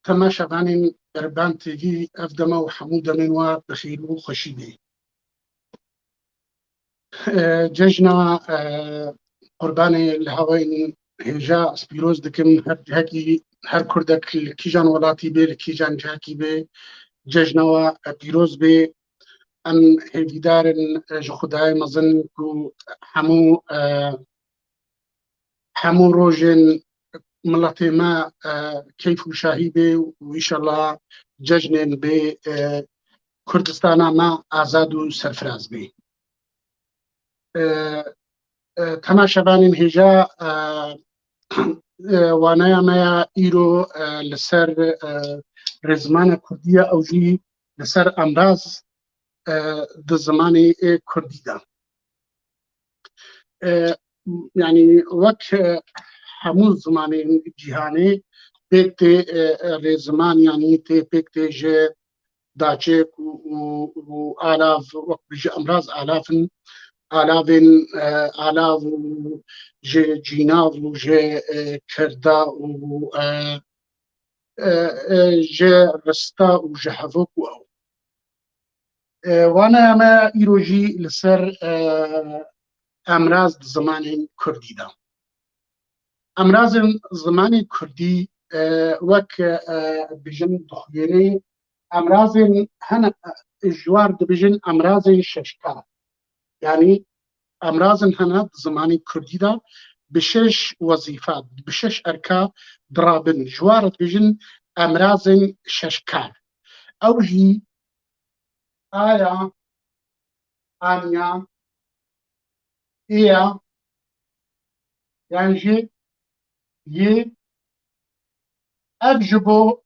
تەماشەبانین بەربان تێگی ئەف دەمە و هەموو دەمێن وە بەخێر و خۆشی بێ. جەژنە قوربانێ لە هەوەین هێژا سپیرۆز دکم هەر کوردێک لە کیژان وڵاتی بێ لە کیژان جاکی بێ جەژنەوە پیرۆز بێ. ئەم هێویدارن ji خودای مەزن و هەموو ڕۆژێن مڵەتێ ما کەیف و شاهی بێ و ئیشەڵا جەژنێن بێ کوردستانە ما ئازاد و سەرفراز بێ. تەماشەبانین هێژا وانایەمەیە ئیرۆ لەسەر ڕێزمانە کوردیە ئەوژی لەسەر ئەمراز د زمانی کوردیدا. یعنی وەک هەموو زمانên cîhanê pêk tê rêziman yanî tê pêk tê ji daçêk û alav wek ji emraz alavin alavên alav û ji cînav û ji kirda û ji rista û ji hevok û ew. Wanaya me îro jî li ser emraz di zimanên Kurdî de. Emrazên zimanê Kurdî wek bijin dixwêrê emrazên hene ji war dibêjin emrazên şeşkar. Yani emrazên hene di zimanê Kurdî de bi şeş wezîfat bi şeş erka dirabin. Ji war dibêjin emrazên şeşkar. Ew jî aya, aniya, êya, yan jê, yê, ev ji bo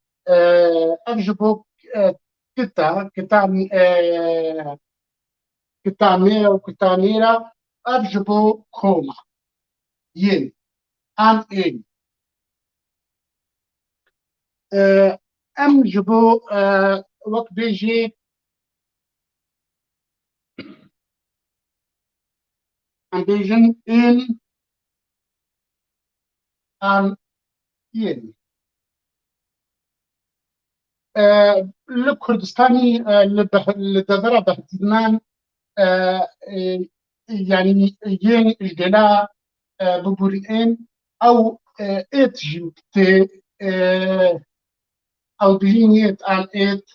kitanê û kitanêra ev ji bo koma yên an ên. Em ji bo wek bêjê em bêjin ên an yên. Li Kurdistanî li devera behdînan yanî yên ji dêla bibûrîn ew êt jî tê ew bîjîn êt an êt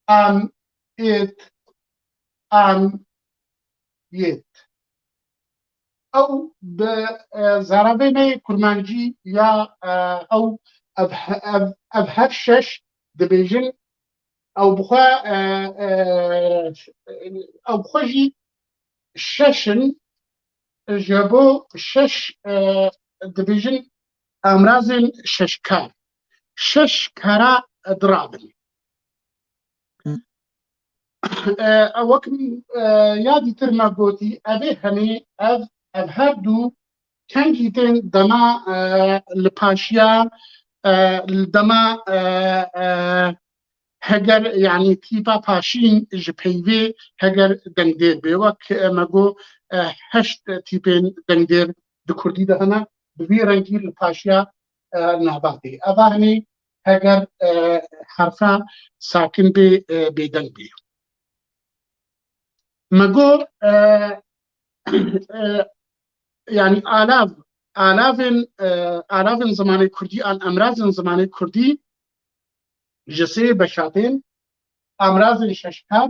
an êt an yêt. Ew bi zarabênê kurmancî ya ev her şeş dibêjin ew bixwe jî şeşin ji bo şeş dibêjin emrazên şeşkar. Şeş kara dirabin. Wek yadî tir me gotî evê hemê ev her du kengî tên dema li paşiya li dema heger yanî tîpa paşîn ji peyvê heger dengdêr bê. Wek me got heşt tîpên dengdêr di Kurdî de hene bi vî rengî li paşiya nabatê. Eva hemê heger herfa sakin bê bêdeng bê. Me got yani alavên zimanê Kurdî an emrazên zimanê Kurdî ji sê beşatên emrazên şeşkar,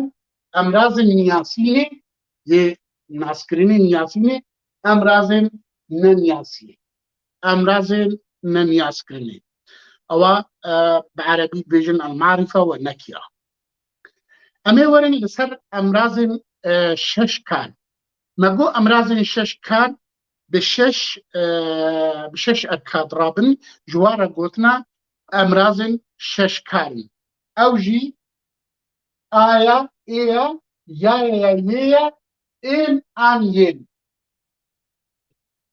emrazên niyasînê yê naskirinên niyasînê, emrazên neniyasî. Emrazên neniyaskirinê. Ewa bi erebî dibêjin el-marife ve nekira. Em ê werin li ser emrazên şeşkar. Me got emrazên şeşkar bi şeş erka dirabin ji war re gotina emrazên şeşkarî. Ew jî aya, êya, yaya, yêya, ên an yên.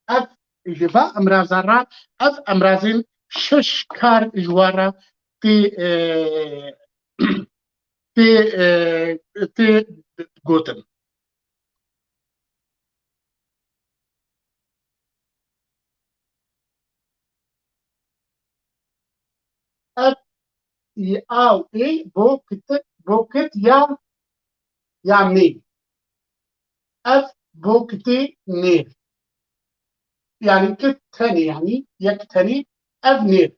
Ev ji va emrazan re ev emrazên şeşkar ji war re tê gotin. Ev او ای بو کت یا می اف بو کتی نیر يعني كت تاني يعني يك تاني اف نير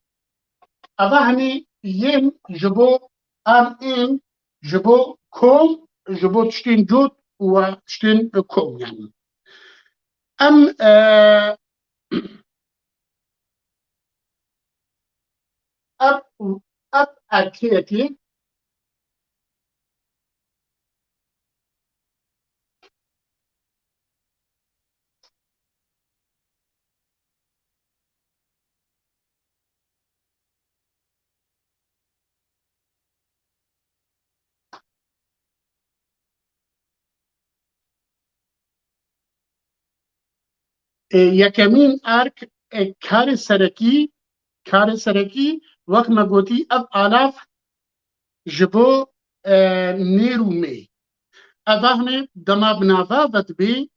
اذا هني ين جبو ام ان جبو كوم جبو تشتين جود وتشتين كوم يعني ام اب اب اكيتي يكمين ارك كار سركي وقت ما قلتي اب الاف جبو نيرو مي اذا هني دما بنافا بي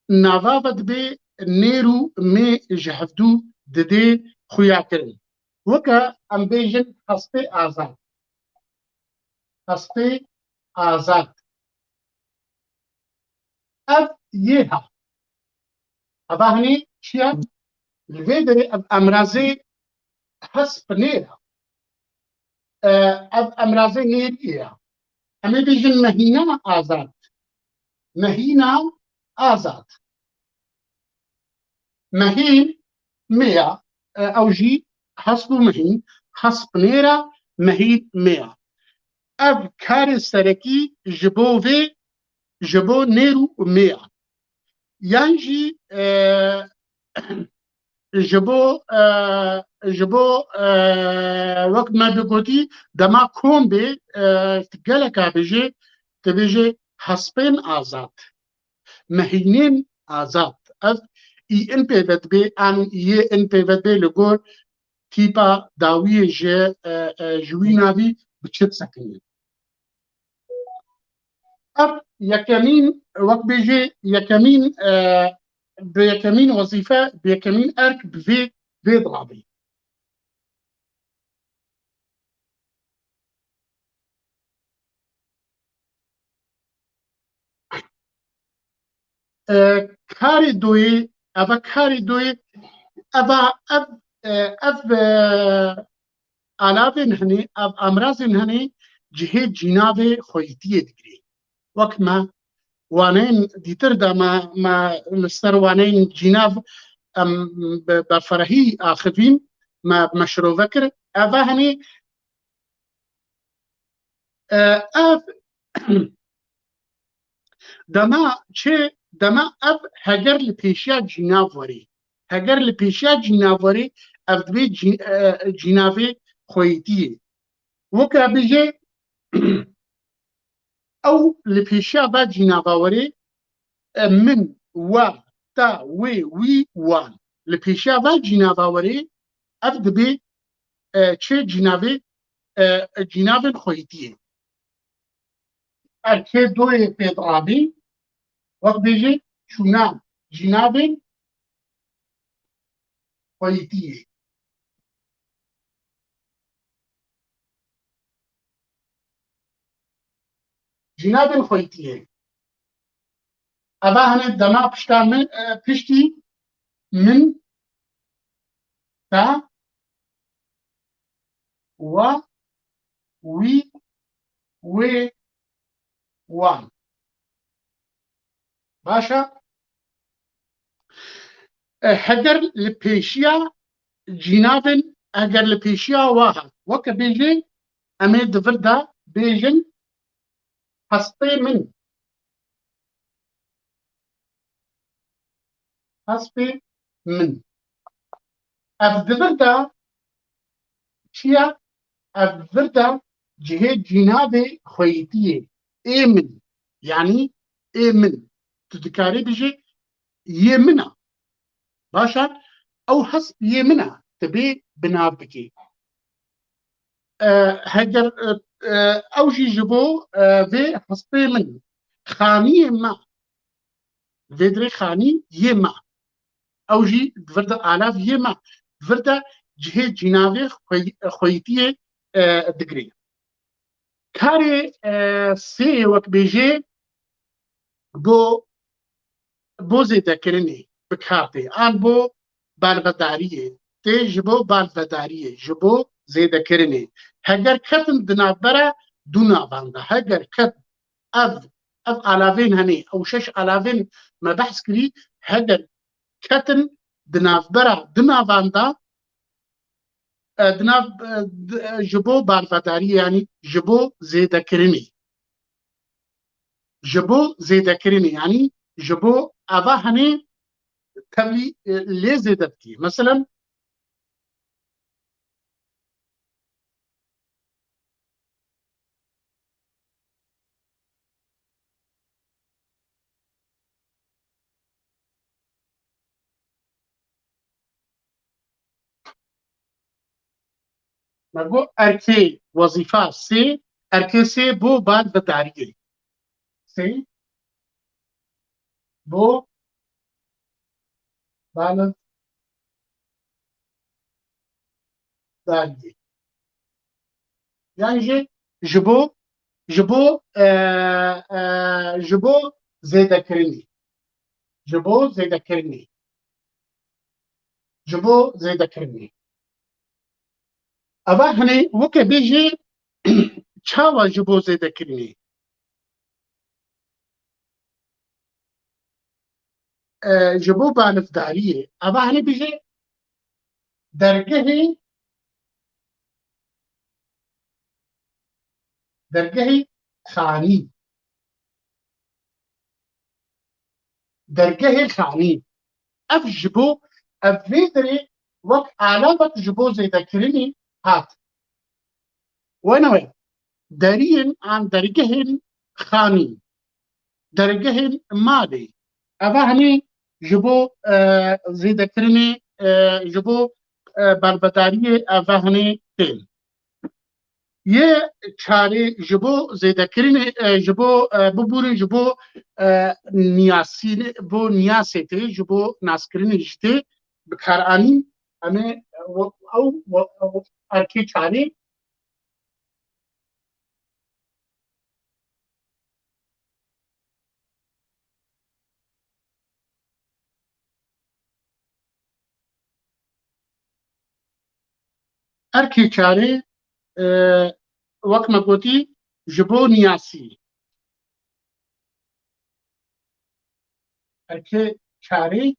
ناوا بي نيرو مي جهفدو ددي خويا كرن وكا ام بيجن هسته آزاد اف يها اذا هني شيا الفيدري اب امرازي حسب نيرها اب امرازي نيريها اما بيجن مهينة آزاد مهينة آزاد مهين ميا او جي حسب مهين حسب نيرا مهين ميا اف كار سركي جبو نيرو ميا يانجي جبو وقت ما بيقولي دما كوم بي تقلقا بيجي تبيجي حسبين آزاد مهينين آزاد اف اي ان بي بد بي ان ي ان بي بد بي لغور تيبا داوی جویناوی بچت سکنی اب یکمین وقت بیجی یکمین بیکمین وظیفه بیکمین ارک بفي ضرابي کاری دوی اوا کاری دوی اوا اف آلافن هنی اف امراضن هنی جهه جناب خویتیه دگری وقت ما وانين ديتر دا ما مستر وانين جناف ام بفرهي اخفين ما مشروع فكر افهني اف دما چه دما اب هجر لپیشیا جناف وري هجر لپیشیا جناف وري اف دبي جنافي خويتيه وكا بيجي او لپیشیا با جناف وري من و تا وی وان لپیشیا با جناف وري اف دبي چه جناف خويتيه اركي دوي بيضرابي وقت بيجي شونا جناف خويتيه جناف خويتيه ابا هنه دما پشتا من پشتی من تا و وی و وان باشا هجر لپیشیا جنابن اگر لپیشیا واحد وك بيجي امي دفردا بيجن حسبي من اف دفردا شيا اف دفردا جهه جنابي خويتيه ايمن يعني ايمن تذكاري بيجي يمنا باشا او حسب يمنا تبي بنابكي هجر او جي جبو في حسبي من خاني ما فيدري خاني يما او جي دفردا آلاف يما دفردا جهه جنابي خويتيه دگری کاری سێ وەک بێژێ بۆ زێدەکردنی بکاتێ ئان بۆ بالڤەداریە تێ ji bo balvedariyê ji bo zêdekirinê heger ketin di navbera du navan de heger ket ev alavên hene ew şeş alavên me behs kirî heger ketin di navbera di navan de ji bo balvedariyê yanî ji bo zêdekirinê ji bo zêdekirinê yanî ji bo eva hene tevlî lê zêde dikî mesela مرگو ارکê wezîfa sê erkê sê bo balvedariyê sê bo balvedariyê yani ji bo zêdekirinê ji bo zêdekirinê ji bo zêdekirinê eva hene weke bêjê çawa ji bo zêdekirinê ji bo balivdariyê eva hene bêjê dergehê xanî dergehê xanî ev ji bo ev vê derê wek alamet ji bo zêdekirinê hat wenewe deriyên an dergehên xanî dergehên malê eva hene ji bo zêdekirinê ji bo balvedariyê eva hene tên yê çarê ji bo zêdekirinê ji bo bibûrîn ji bo bo niyasê tê ji bo naskirinê jî tê bikaranîn em ê ew erkê çarê erkê çarê wek me gotî ji bo niyasî erkê çarê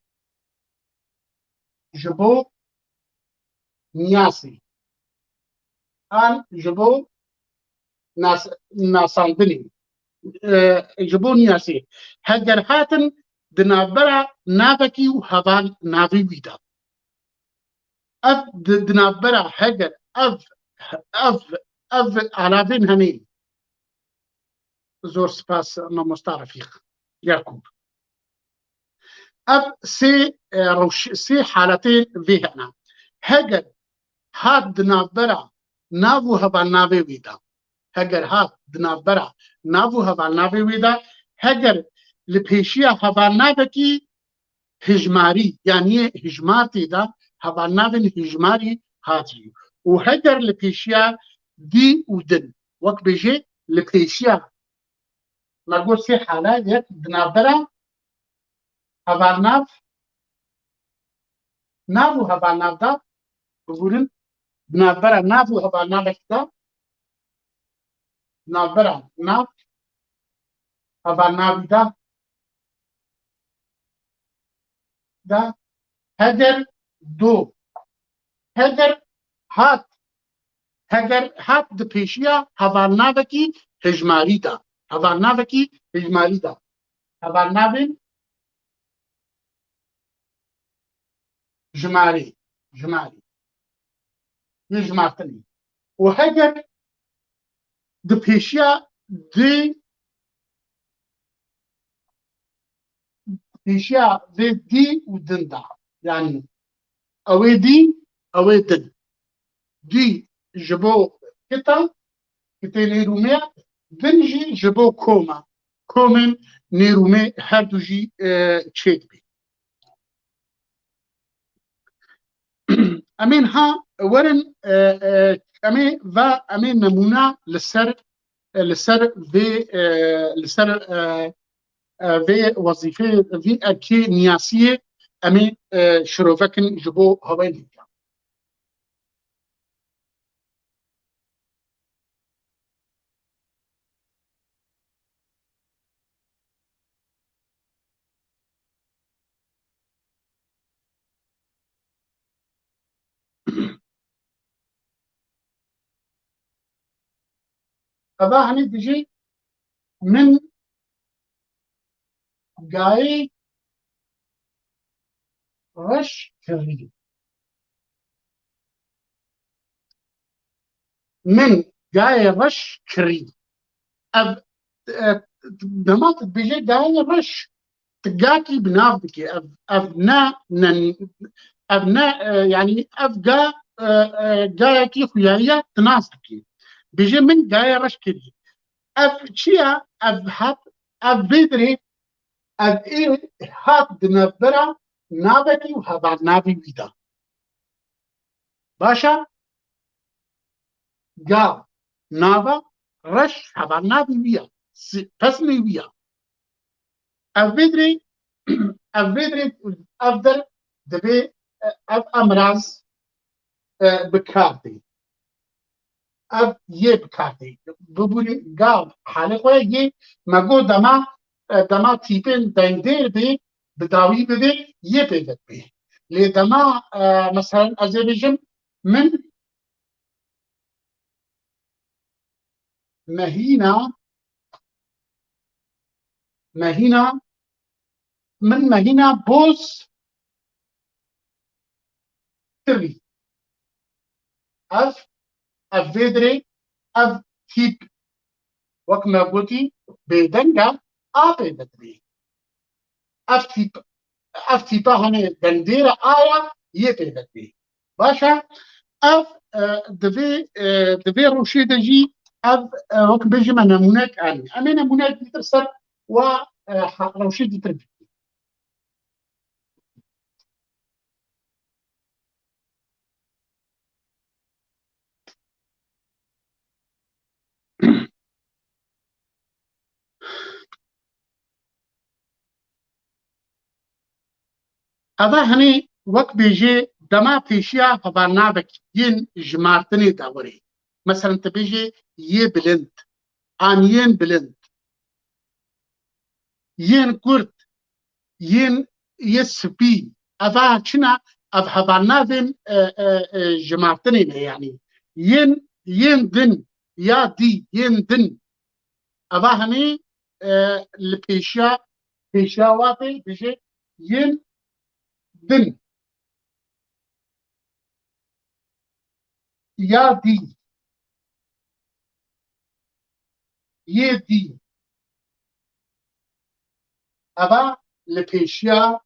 ji bo niyasî an ji bo nasandinê ji bo niyasê heger hatin di navbera navekî û heval navê wî de ev di navbera heger ev alavên hene zor spas mamosta Refîq Yakûb ev sê haletên vê hene heger hat di navbera nav û hevalnavê wî de heger hat di navbera nav û hevalnavê wî de heger li pêşiya hevalnavekî hijmarî yanî hijmar tê de hevalnavên hijmarî hatî û heger li pêşiya dî û din wek bêjê li pêşiya me got sê hala yek di navbera hevalnav nav û hevalnav de bibûrin di navbera nav û hevalnavekî de navbera nav hevalnavî de heger do heger hat di pêşiya hevalnavekî hijmarî de hevalnavekî hijmarî de hevalnavên jimarî yê jimartinê û heger di pêşiya dê pêşiya vê dî û din de yanî ew ê dî ew ê din dî ji bo kita kitê nêrûmê din jî ji bo koma komên nêrûmê her du jî çê dibê امين ها ورن امين و امين نمونه لسر في وظيفه في اركي نياسيه امين شروفكن جبو هوين هذا هني بيجي من جاي رش كري من جاي رش كري أب دمات بيجي جاي رش تقاكي بنافذكي أبناء يعني أبقى جايكي خيايا تناسكي بيجي من جاي رش كري أب شيا أب هات أب بيدري أب إيه هات دنبرا نابكي وهبار نابي بيدا باشا جا نابا رش هبار نابي بيا تسمي بيا أب بيدري أب بيدري أفضل دبي أب أمراض بكارتي أب يه بكارتي ببوري جاب حاله خواه يه مگو دما تیپن دندیر بی بداوی بی يه پیدت بی لی دما مثلا ازبیجم من مهینا من مهینا بوز تبی اف فيدري اف تيب وكما قلتي بيدنجا آبي بي اف تيبا هني دنديرة آية يبي بي باشا اف دبي روشي دجي اف وك بيجي من نمونات اني امي نمونات بترسل و روشي دي تربي هذا هني وك بيجي دما بيشيا فبرنامج ين جمارتني دوري مثلا تبيجي يه بلند ين بلند ين كرد ين يسبي أفا شنا أفها برنامج جمارتني يعني ين دن يا دي ين دن أفا هني البيشيا واتي بيجي ين دن يا دي يدي أبا لبيشيا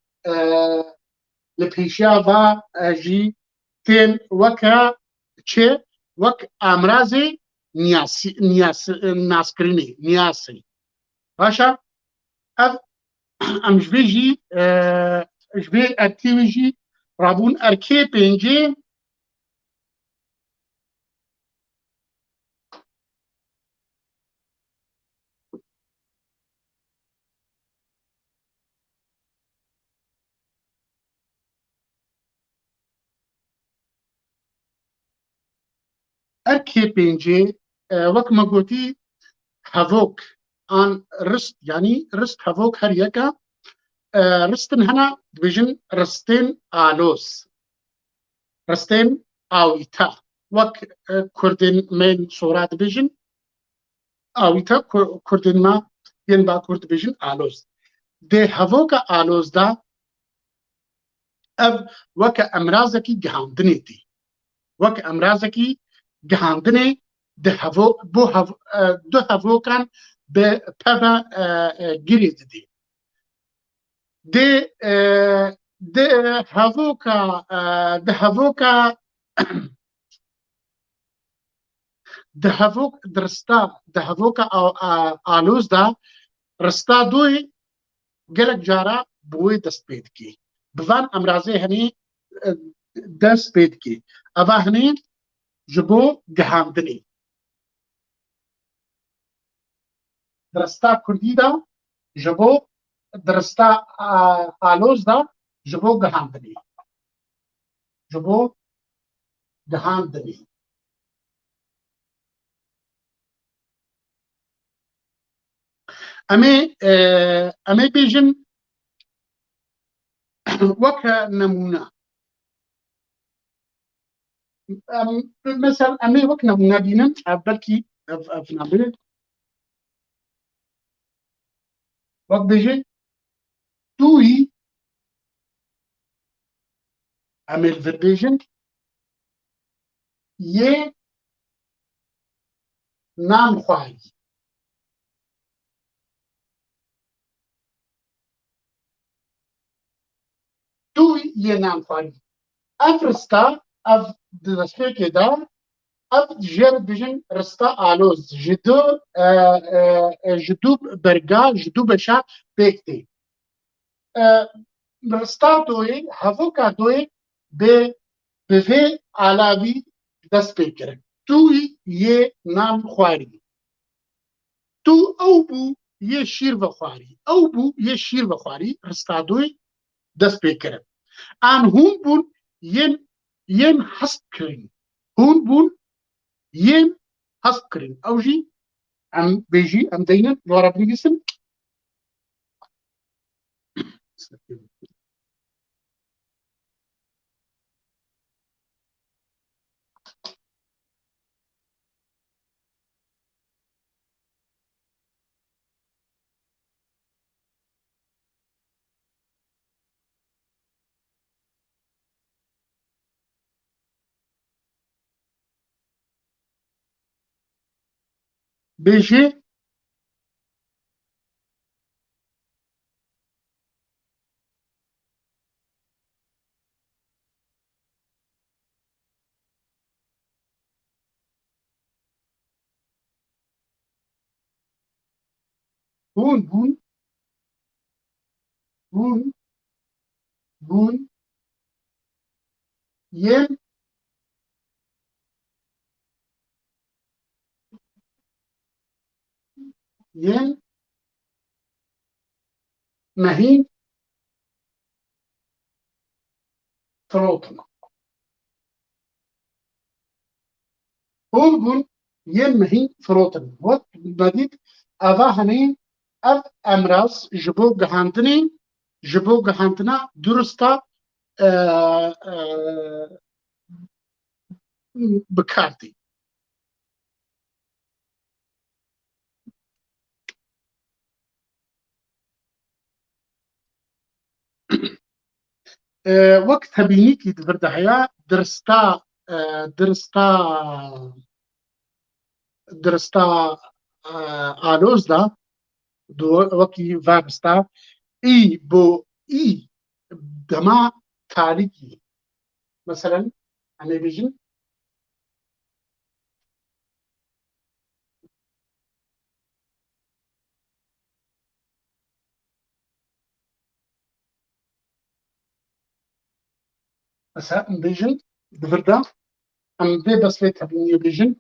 و جي تين وكا تشي وك أمراضي ناسكريني نياسي باشا أف أمجبيجي جبي أكتيفيجي رابون أركي بينجي أركي بينجي وك ما قلتي هذوك عن رست يعني رست هذوك هريكا رستن هنا بيجن رستين آلوس رستين آويتا وك كردين من صورات بيجن آويتا كردين ما ينبا كرد بيجن آلوس ده هذوك آلوس دا أب وك أمراضكي جهاندني دي وك أمراضكي جهاندني ده هذوكان بپبا گرید دی ده هذوك درستا ده هذوك آلوز دا رستا دوی گلک جارا بوی دست پید کی بوان امراضی هنی دەست پێ دکێ ئەڤە هەنێ ji bo gihandinê dirista Kurdî de ji bo dirista Aloz de ji bo gihandinê ji bo gihandinê em ê bêjin weke nemûne mesela em ê wek nemûne bînin ev belkî ev nabê wek bêje tu yî em ê li vir bêjin yê nan xwarî tu yê nan xwarî ev rista ev di destpêkê de ev jêr dijin rista aloz ji du berga ji du beşa pêk tê rista doyê hevoka doyê bi vê alavî dest pê kirin tu yê nan xwarî tu ew bû yê şîr vexwarî ew bû yê şîr vexwarî rista doyê dest pê kirin an hûn bûn yên hest kirin hûn bûn yên hest kirin ew jî em bêjî em deynin wara binivîsin bêjê hûn bûn yên mehîn firotin hûn bûn yên mehîn firotin wek vedît eva henê ev emraz ji bo gihandinê ji bo gihandina durista bikar tê wek tebînîkî di vir de heye dirista aloz da wekî vebista î bo î dema tarîkî meselen em ê bêjin mesela em bêjin di vir de em vê besvê tebîniyê bêjin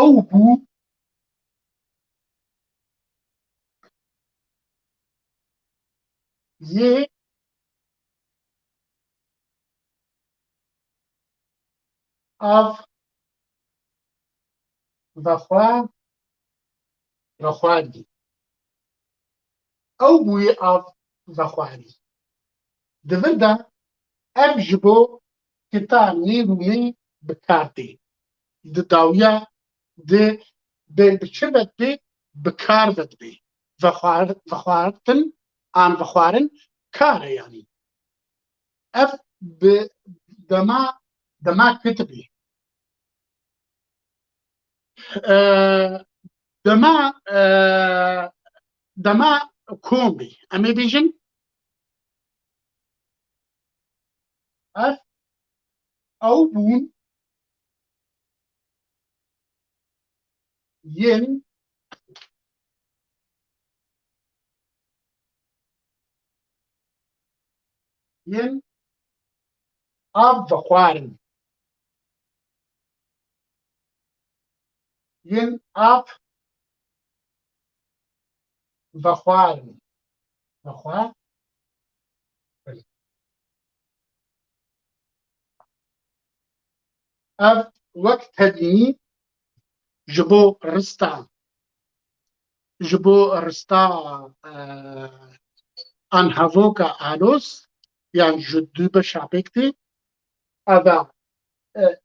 ew bû yê av vexwarî ew bû yê av vexwarî di vir de ev ji bo kita nêrûnê bikar tê di dawiya bi çi vedbê bikar vedbê vexwarin an vexwarin kar e yanî ev bi dema kitibê dema komê em ê bêjin ev ew bûn yên ين آب بخوارن ين آب بخوارن بخوار أف وقت هديني جبو رستا أن هافوكا آلوس يعني جدو بشعبكتي هذا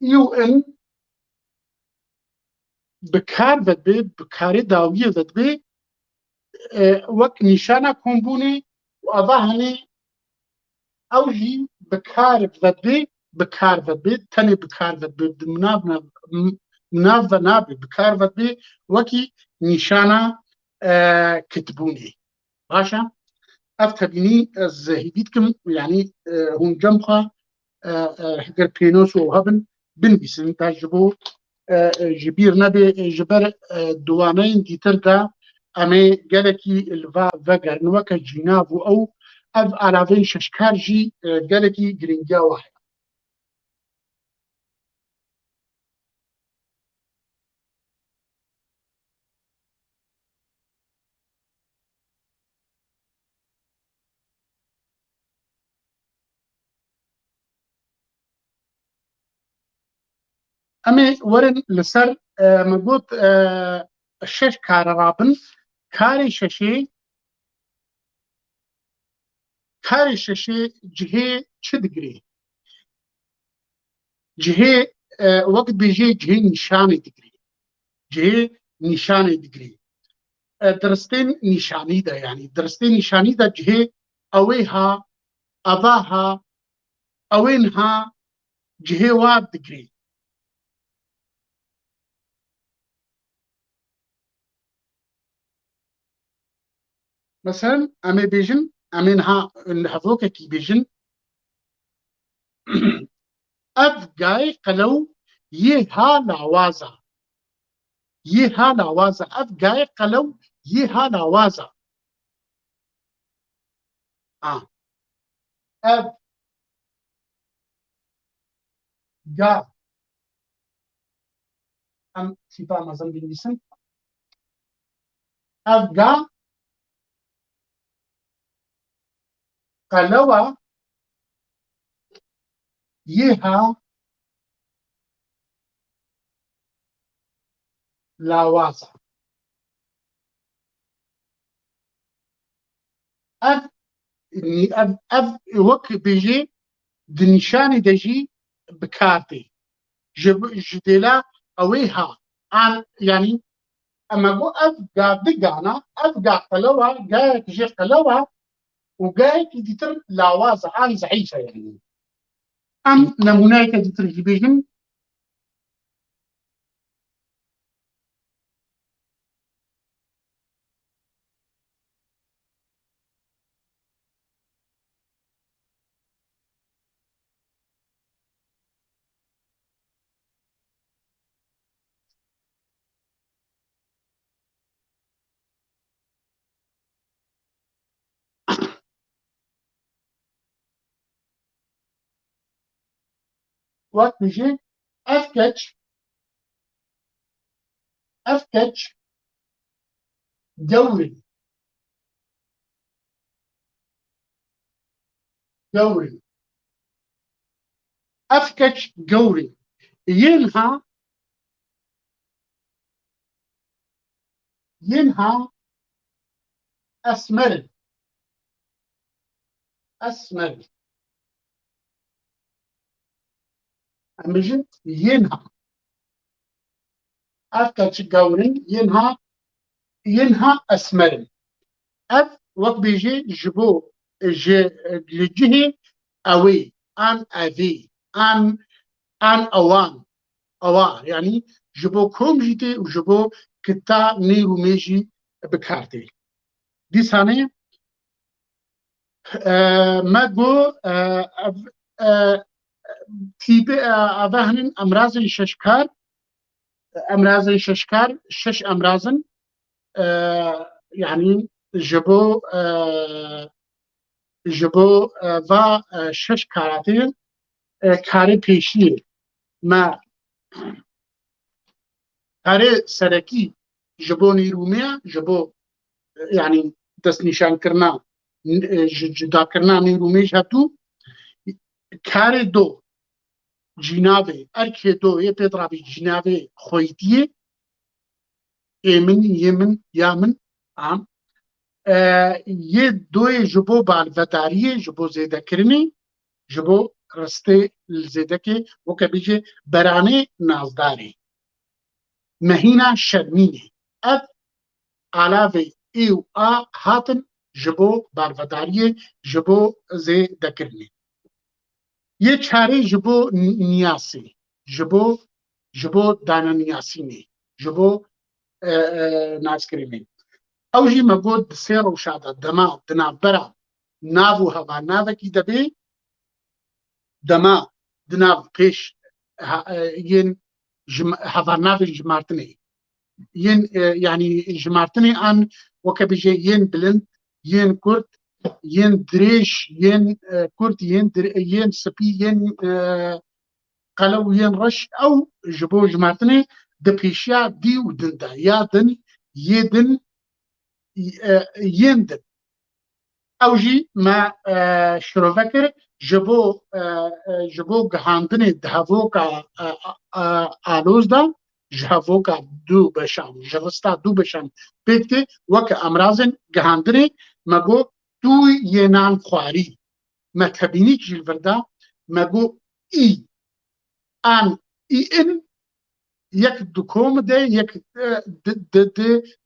يو إن بكار بدبي بكاري داوية بدبي وقت نشانة كومبوني وأظهني أوجي بكار بدبي تاني بكار بدبي مناف نابي بكار بدبي وكي نشانة كتبوني باشا أفتبيني الزهيديتكم يعني هم جمخة هكر بينوس وهبن بنبسن تجبو جبير نبي جبر دوانين ديتر دا أمي جالكي الفا فاقر نوكا جينافو أو أف ألافين ششكارجي جالكي جرينجا واحد أمي ورن لسر مقود الشش كار رابن كاري ششي جهي تشدقري جهه وقت بيجي جهه نشانه دقري جهه نشانه دقري درستين نشاني ده يعني درستين نشاني ده جهه اويها اضاها اوينها جهه واد دقري مثلا امي بيجن امينها الهفوكه كي بيجن اف جاي قلو يها لعوازه يها لعوازه اف جاي قلو يها لعوازه اه اف جا ام سيبا مازن بنيسن اف جا قلوة يها لاوازا اف اف وك بيجي دنيشاني دجي بكارتي جديلا اويها عن يعني اما جو اف قا دقانا اف قا قلوة قاية تجي قلوة وقاية تدتر لاوازا عن زعيفة يعني ام نمونايك تدتر جبيجن وقت بيجي افكتش افكتش دوري دوري افكتش دوري ينها اسمر اسمر امجد افكتش دوري ينها اسمر اف وقت بيجي جبو لجهه اوي ان افي ان اوان يعني جبو كوم جيتي وجبو كتا نيرو ميجي بكارتي دي ثانية ما جو تيب أفهن أمراض ششكار شش أمراض يعني جبو جبو و شش کاراتین کاری پیشی ما کاری سرکی جبو نیرومه جبو يعني دست نشان کرنا جدا کرنا نیرومه هاتو کاری دو جنابه ارکه دو یه پدرابی جنابه خویتیه ایمن یمن یامن عام یه دوی جبو بالفتاریه جبو زیده کرنی جبو رسته زیده که وکه بیجه برانه نازداره مهینا شرمینه اب علاوه ایو هاتن جبو بالفتاریه جبو زیده کرنی یه چاره جبو نیاسی جبو دانا نیاسی نی جبو ناز کرنی اوجی مگود سیر و شاده دما دنابرا ناو هوا ناوکی دبی دما دناو پیش ین هوا ناو جمارتنی ین يعني جمارتني ان وكبيجي ين بلند ين كرت ين دريش ين كرت ين سبي ين قلو ين رش او جبو جمارتني دبيشيا دي ودندا يا دن يدن يندن اوجي ما شروفكر جبو گهاندن دهوکا آلوز دا جهوکا دو بشان جرستا دو بشان پیکتی وک امرازن گهاندن مگو تو ینان خواری ما تبینی جیل وردا مگو ای ان ای ان یک دکوم ده یک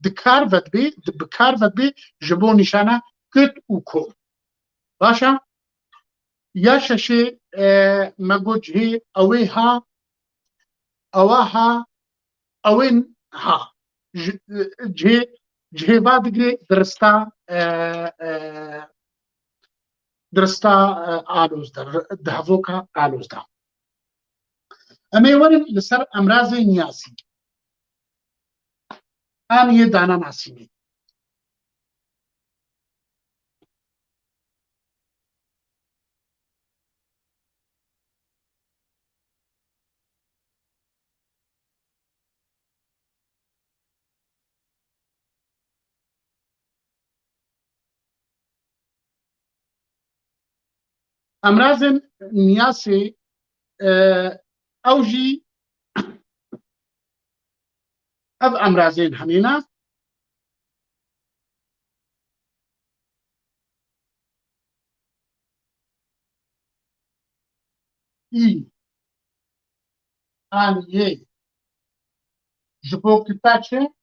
دکار ود بی دبکار ود بی جبو نشانه کت و کوم باشا یا ششه مگوجهی اوی ها اواها اوین ها جه بادگری درستا آلوز در دهوکا آلوز در اما ورم لسر امراض نیاسی آن یه دانا ناسیمی امراض نیاسی اوجی اب امراضين همينا اي ان يه جبو كتاچه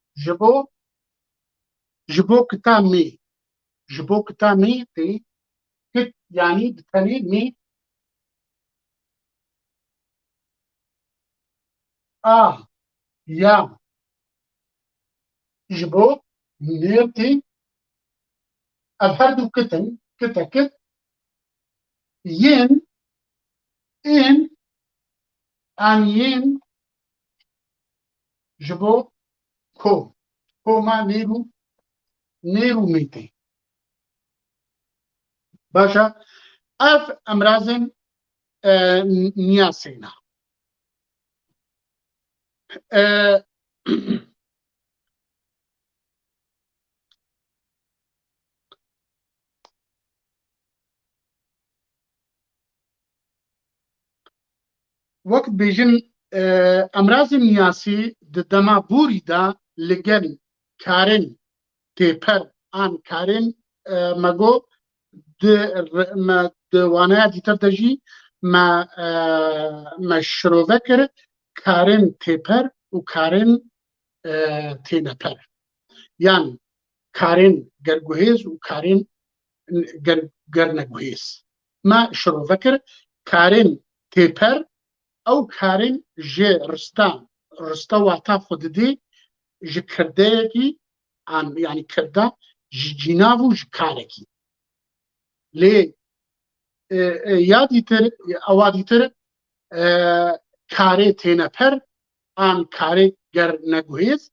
جبو كتا مي جبو كتا مي تي كت يعني بتاني مي يا جبو نيرتي الهردو كتن كتا كت ين ان ان ين جبو كو ما نيرو ميتي باشا اف امراضن نياسينا وقت بيجن امراض نیاسی دما بوری دا لگن کارن تیپر آن کارن مگو ما دوانه دیتر دجی ما شروع کرد کارن تیپر و کارن تینپر یان کارن گرگوهیز و کارن گرنگوهیز ما شروع کرد کارن تیپر او کارن جه رستا واتا خود دی جه کرده کی آن یعنی کرده جناو جه کاره کی لی یادی تر اوادی تر کاره تینه پر آن کاره گر نگوهیز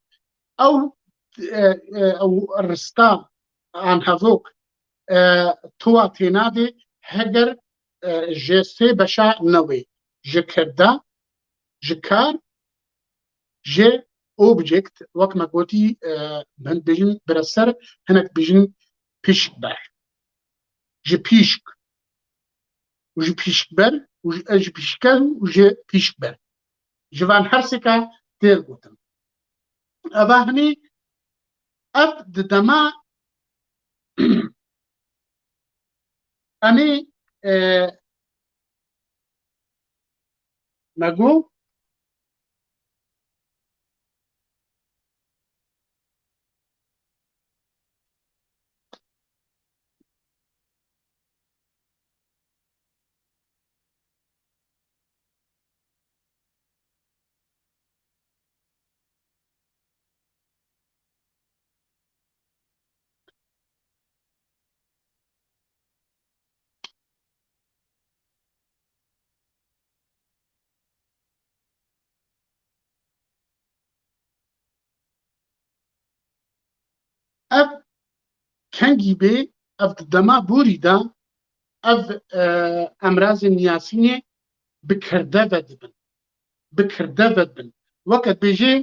او رستا آن هفوک توا تێنادێ هەگەر ji sê beşa newê ji kirda ji kar ji object wek me gotî bêjin bireser hinek bêjin pişkber ji pîşk û ji pîşkber û ji pîşker û ji pîşkber ji van her sêka têr gotin eva hinî ev di dema emê me got ev kengî bê ev di dema borî de ev emrazên niyasînê bi kirdeve dibin bi kirdeve dibin weke bêjê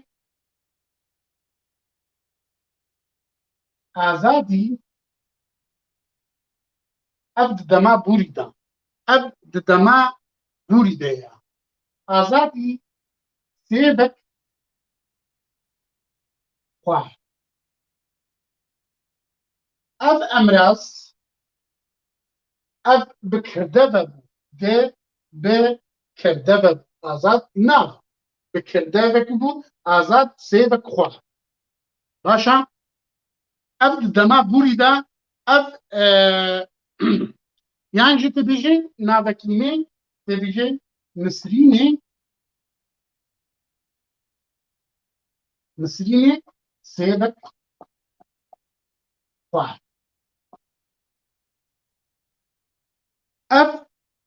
azadî ev di dema borî de ev di dema borî de ye azadî sêvek xwe ev emraz ev bi kirdeve bû dê bi kirdeve azad na bi kirdevekî bû azad sêvek xwe başa ev di dema borî de ev yan jî dibêjin navekî nê dibêjin Nisrînê Nisrînê sêvek xwe ev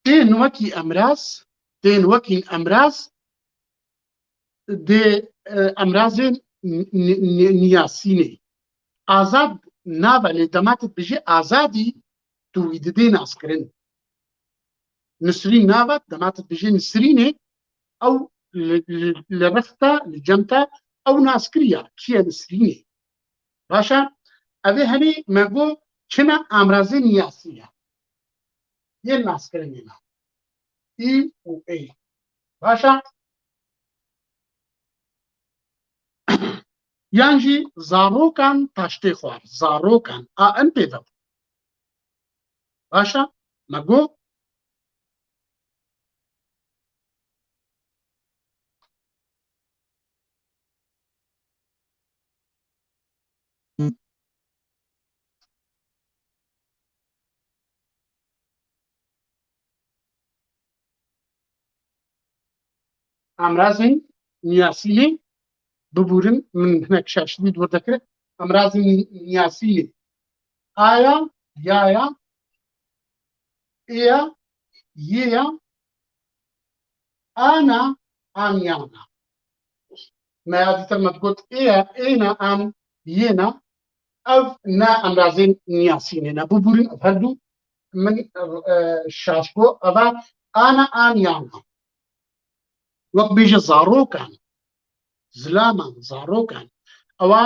tên wekî emraz tên wekî emraz dê emrazên niyasînê azad nava lê dema tu dibêjî azadî tu wî didê naskirin Nisrîn nava dema tu dibêjî Nisrînê ew li rexta li cemta ew naskiriya kî ye Nisrînê başa evê henî me got çima emrazê niyasî ye yên naskirinê ne î û ê başa yan jî zarokan taştê xwar zarokan a em pê ve başa me got emrazên niyasînê bibûrin min hinek şaşidî dûr dikir emrazên niyasînê aya yaya êya yêya ana anyana me ya dîtir me got êya êna an yêna ev ne emrazên niyasînê ne bibûrin ev her du min şaş got eva ana anyana wek bêje zarokan zilaman zarokan ewa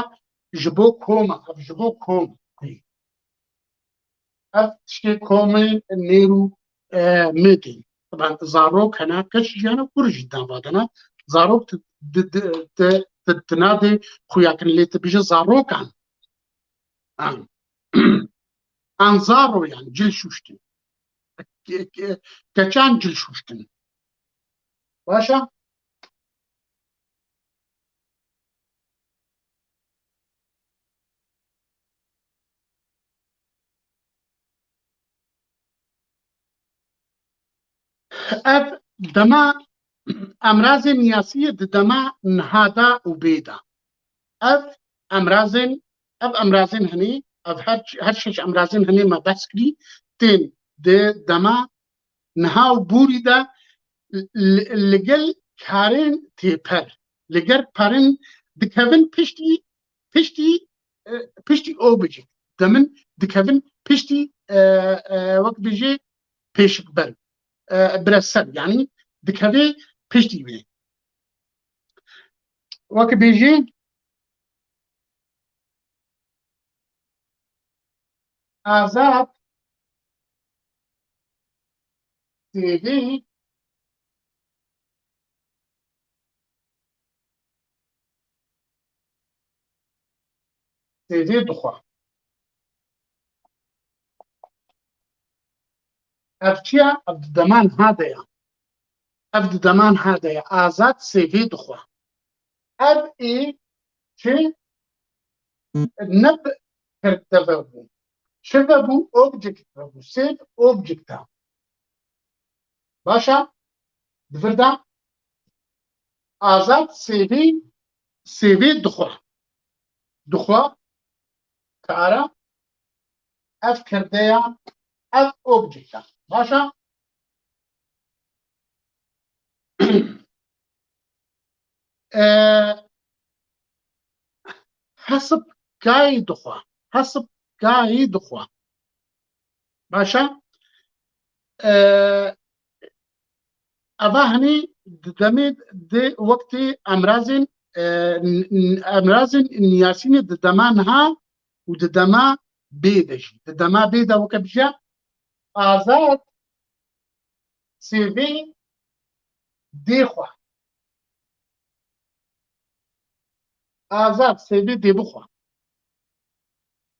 ji bo koma ev ji bo kom ev tiştê komê nêr û mêtê zarok hene keç jiyana kur jî davadana zarok tu nadê xuyakirin lê tu bêje zarokan an zaroyan cil şûştin keçan cil şûştin başa ev dema emrazên niyasî di dema nihada û bêda ev emrazên hinî ev her şeş emrazên hinî me behs kirî tên di dema niha û borî de li gel karên têper li gel perên dikevin piştî object demin dikevin piştî وەک بێژێ پێشکبەر برەسەر یعنی دکەوێ پشتی وێ وەک بێژێ ئازاد سێوێ سێوێ دخوا ئەف چییە؟ ئەف دەمان هادەیە ئەف دەمان هادەیە ئازاد سێوێ دخوا ئەف ئێ چێ نەب کردەڤە بوو چڤە بوو ئۆبجێکتە بوو سێڤ ئۆبجێکتە باشە دڤردا ئازاد سێوێ دخوا کارە ئەف کردەیە ئەف ئۆبجێکتە باشە حەسب گای دخوا حەسب گای دخوا باشە ئەڤە هەنێ دەمێت دێ وەکتێ ئەمرازên نیاسینê di dema niha û di dema bê de jî di dema bê de weke bijîya azad sêvê dê xwe azad sêvê dê bixwe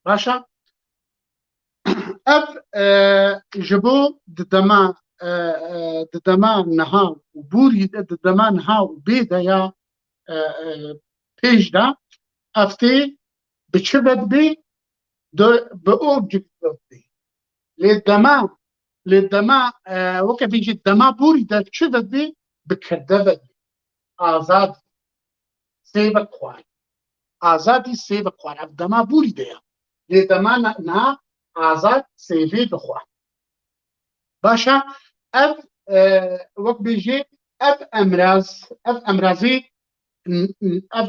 başa ev ji bo di dema niha û bûrî de di dema niha û bê de ya pêş de ev tê bi çi ve dibê bi object ve dibê lê dema weke bêjî dema bûrî de çi ve dibê bi kirde ve dibê azad sêve xwar azadî sêve xwar ev dema bûrî de ye lê dema niha azad sêvê dixwe başa ev wek bêjê ev emrazê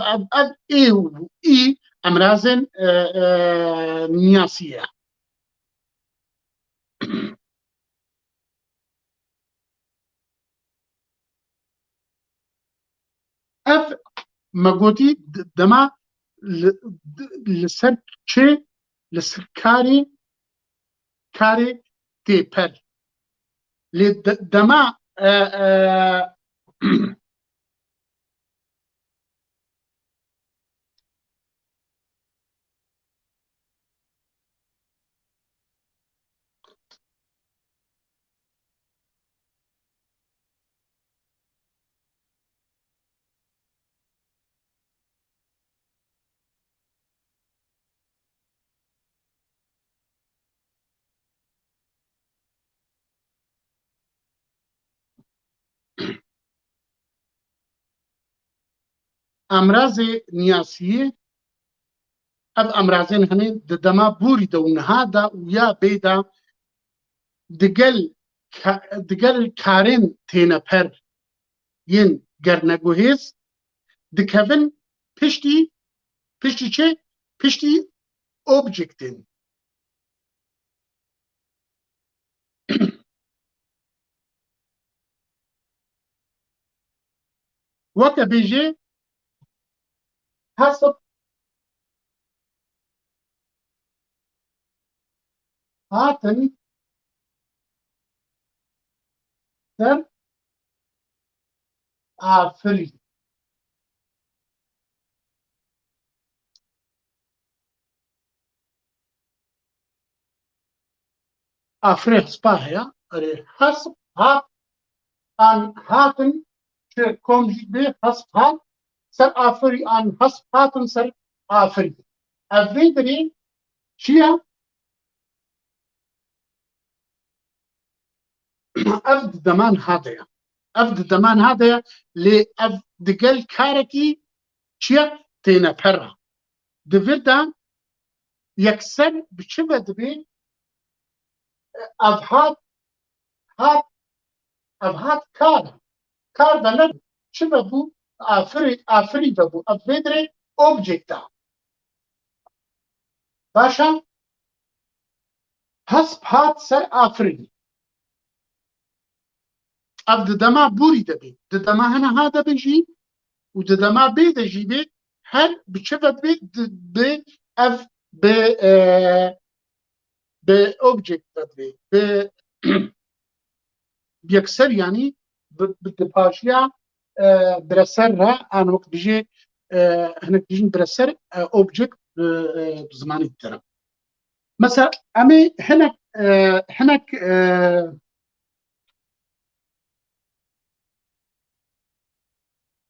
ev ê û î emrazên niyasî ye ev me gotî dema li ser çê li ser karê têper lê dema emrazê niyasiyê ev emrazên hene di dema bûrî de û niha de û ya bê de digel karên têneper yên gerneguhêz dikevin piştî çê piştî objectên weke bêjê hesib hatin ser afirî afirê hespa heye erê hesib hat an hatin çi kom jî bê hesib hat ser afirî an hesib hatin ser afirî ev vê dirê çi ye ev di deman hade ev di deman hade lê ev digel karekî çi ye tênepera divir de yekser bi çi ve dibê ev hat kar de ne çi ve bû afirî ve bû ev vê dirê objecta başa هەسپ هات سەر ئافرین ئەف ددەما بووری دەبێت ددەما هەنەها دەبێژی و ددەما بێ دەژی بێت هەر بچەبەت بێت بێ ئەف بێ ئۆبجێکت دەبێت بێ یەکسەر یانی بپاشیا برەسەر را ئان وەک بژێ هەنێک بژین برەسەر ئۆبجێکت زمانی ترە مثلا ئەمێ هەنێک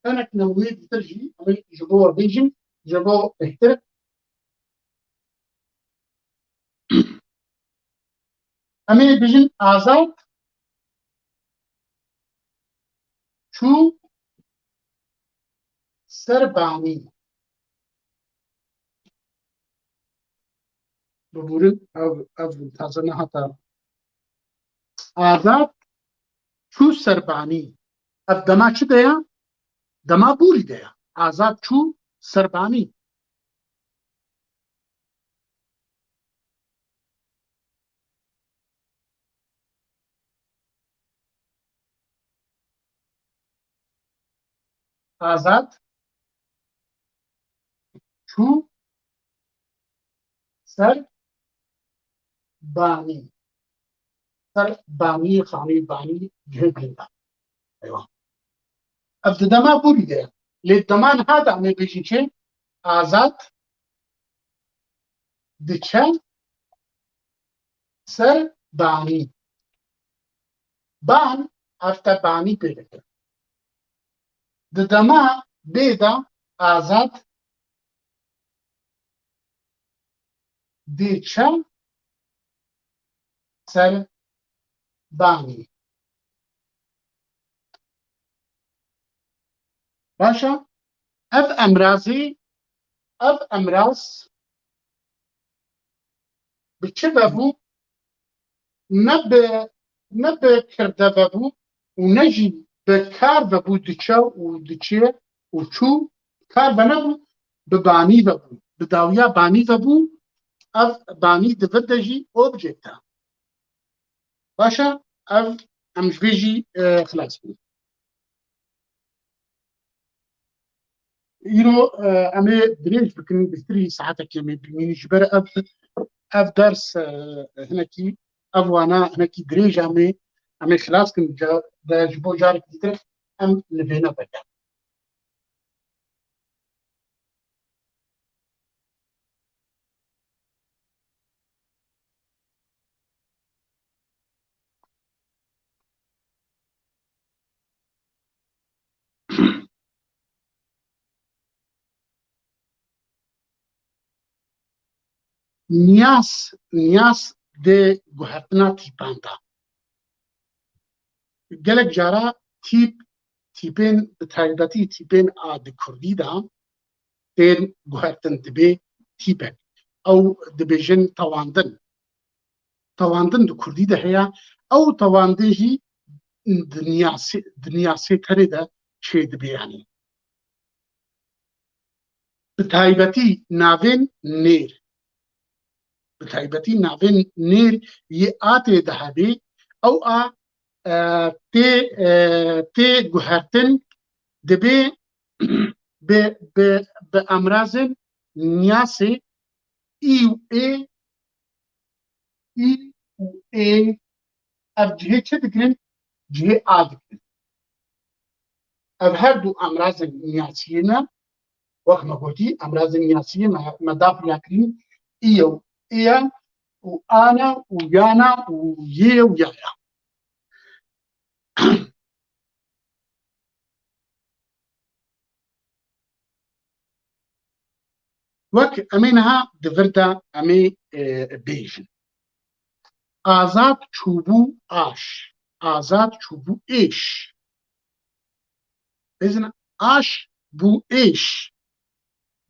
هەنێک نمونەی دیتر ژی ئەمێ ji bo we bêjin ji bo bêhtir ئەمێ بژین ئازاد çû ser banî bibûrin ev taze nehata azad çû serbanî ev dema çi de ya dema bûrî de ya azad çû serbanî azad çû ser banî ser banî xanî banî cihê bilda eywa ev di dema bûrî de ya lê dema niha de em ê bêjin çê azad diçe ser banî ban ev te banî pê dikir di dema bê de azad diçe ser banî başa ev emrazî ev emraz bi çi vebû ne bi kirde vebû û ne jî bi kar vebû diçe û diçe û çû kar venebû bi banî vebû bi dawiya banî vebû ev banî divir de jî object e başa ev em ji vê jî xilas bûn îro em ê dirêj bikin bihtirî saetekê em ê bimînî ji ber ev ders hinekî ev wana hinekî dirêj em ê xilas kin ji bo carekî dir em li vê nebeke niyas dê guhertina tîpan de gelek cara tîpên bi taybetî tîpên a di Kurdî de tên guhertin dibe tîpek ew dibêjin tewandin di Kurdî de heye ew tewandin jî di niyasê terê de çê dibe yanî bi taybetî navên nêr bi taybetî navên nêr yê a tê de hebe ew a tê guhertin dibe bi emrazên niyasê î û ê ev cihê çi dikirin cihê a dikirin ev her du emrazên niyasiyê ne wek me gotî emrazên niyasiyê me daxuya kirîn îye û êye û ana û yana û yê û yaya wek em ê niha di vir de em ê bêjin azad çûbû aş azad çûbû êş bêzin aş bû êş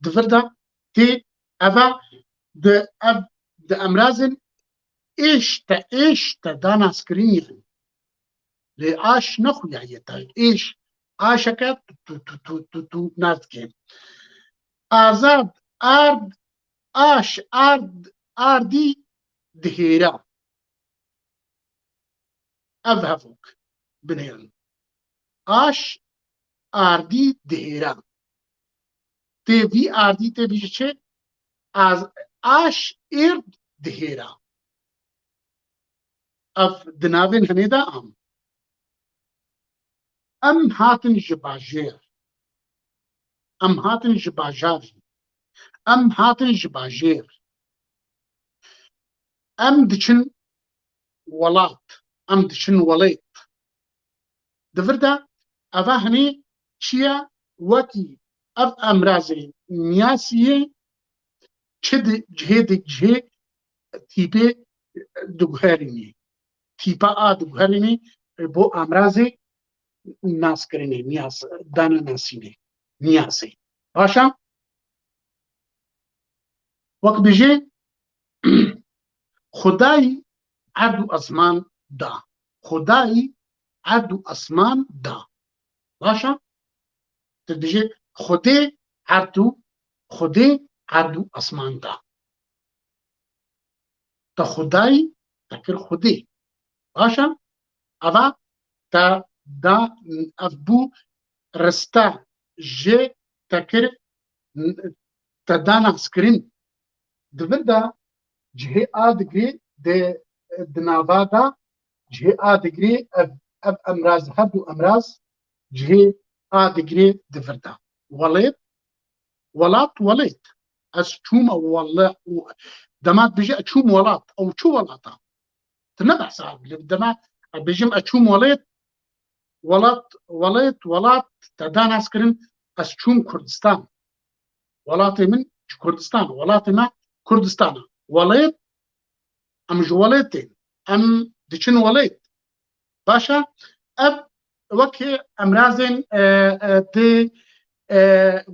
di vir de tê eva di emrazên êş te danazkirîn yên lê aş nexuyaye te êş aşeke tu naz dike azad ard aş ardî dihêre ev hevok binêrin. Aş ardî dihêra. Tê vî ardî tê bîjî çi? Aş êrd dihêra. Ev di navên hinê de am. Em hatin ji bajêr. Em hatin ji bajarî. Em hatin ji bajêr. Em diçin welat. Em diçin welêt. Di vir de eva hinê çi ye? Wekî ev emrazê niyasiyê çi cihê cihê tîpê diguherînê. Tîpa a diguherînê bo emrazê naskirinê, niyas dana nasînê. Niyasê. Başa? Wek bêje Xudayî erd û esman da. Xudayî erd û esman da. Başa? Tu dibêje Xudê erd û esman da. Te Xudayî te kir Xudê. Başa? Eva te da ev bû rista jê te kir te da naskirin. Di vir de cihê a digirê di nava da cihê a digirê ev emraz her du emraz cihê a digirê di vir de. Welêt welat welêt. Ez çûm dema dibêje ez çûm welat ew çi welata? Tu ne behsa dema bêjim ez çûm welêt welat te da naskirin ez çûm Kurdistan. Welatê min ji Kurdistan, welatê me Kurdistan e. Welêt em ji welêtê em diçin welêt. Başa? Ev wekî emrazên tê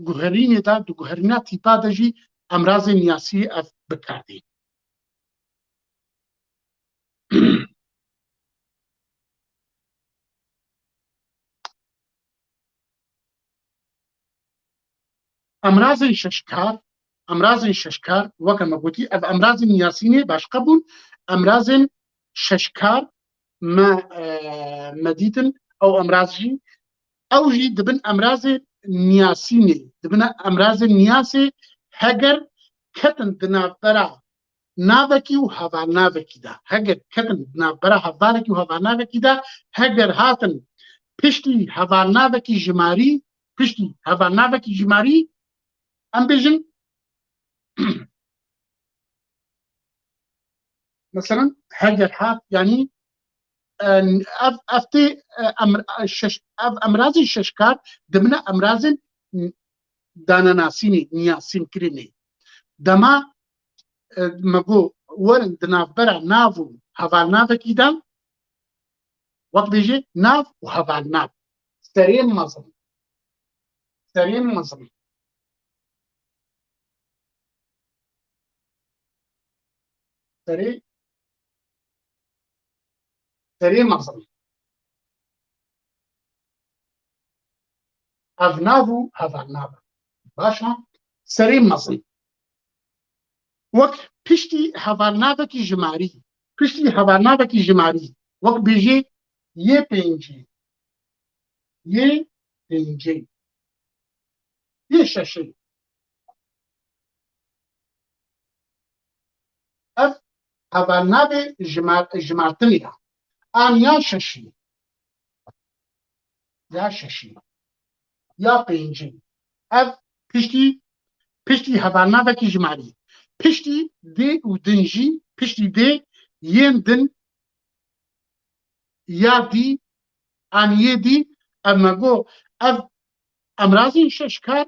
guherînê de di guherîna tîpa de jî emrazên niyasî ev bikardîn. Emrazên şeşkar weke me gotî ev emrazên niyasînê başqa bûn. Emrazên şeşkar me dîtin ew emraz jî ew jî dibin emrazê niyasînê. Dibine emrazên niyasê heger ketin di navbera navekî û hevalnavekî de. Heger ketin di navbera hevalekî û hevalnavekî de heger hatin piştî hevalnavekî jimarî em bêjin mesela heger hat yanî ev tê ev emrazên şeşkar dibine emrazên danenasînê niyasînkirinê. Dema me got werin di navbera nav û hevalnavekî de wek bêje nav û hevalnav. Serên mezin. Serên mezin. Serê mezin. Ev nav û hevalnav. Başa? Serê mezin. Wek piştî hevalnavekî jimarî. Piştî hevalnavekî jimarî. Wek bêje yê pêncî. Yê pêncî. Yê şeşê. Ev hevalnavê jimartinê ye. An ya şeşî. Ya şeşî. Ya pêncî. Ev piştî hevalnavekî jimarî. Piştî dê û din jî piştî dê yên din ya dî an yê dî ev me got ev emrazên şeşkar